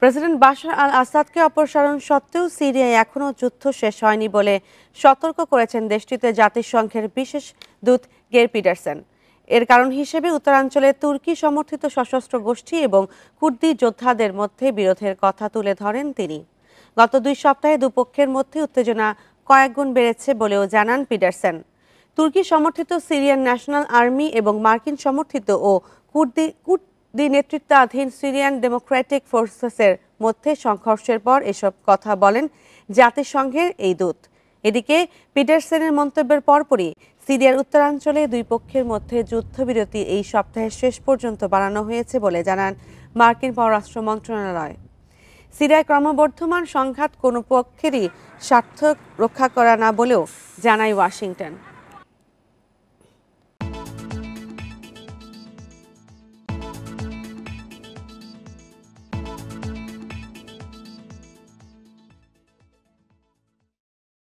President Bashar আল আসাদকে অপসারণ সত্ত্বেও সিরিয়ায় এখনও যুদ্ধ শেষ হয়নি বলে সতর্ক করেছেন দেশটিতে জাতিসংঘের বিশেষ দূত গের পিডারসেন। এর কারণ হিসেবে উত্তরাঞ্চলে তুর্কি সমর্থিত সশস্ত্র গোষ্ঠী এবং কুর্দি যোদ্ধাদের মধ্যে বিরোধের কথা তুলে ধরেন তিনি। গত 2 সপ্তাহে দুপক্ষের মধ্যে উত্তেজনা কয়েকগুণ বেড়েছে বলেও জানান পিডারসেন। তুর্কি সমর্থিত সিরিয়ান ন্যাশনাল আর্মি এবং মার্কিন সমর্থিত ও কুর্দি নেতৃত্বাধীন সিরিয়ান ডেমোক্রেটিক ফোর্সেসের মধ্যে সংঘর্ষের পর এসব কথা বলেন জাতিসংঘের এই দূত। এদিকে পিটারসেনের মন্তব্যের পরপরই সিরিয়ার উত্তরাঞ্চলে 2 পক্ষের মধ্যে যুদ্ধবিরতি এই সপ্তাহের শেষ পর্যন্ত বাড়ানো হয়েছে বলে জানান মার্কিন পররাষ্ট্র মন্ত্রণালয়। সিরিয়ায় ক্রমবর্ধমান সংঘাত কোনো পক্ষেরই স্বার্থ রক্ষা করা না বলেও জানায় ওয়াশিংটন।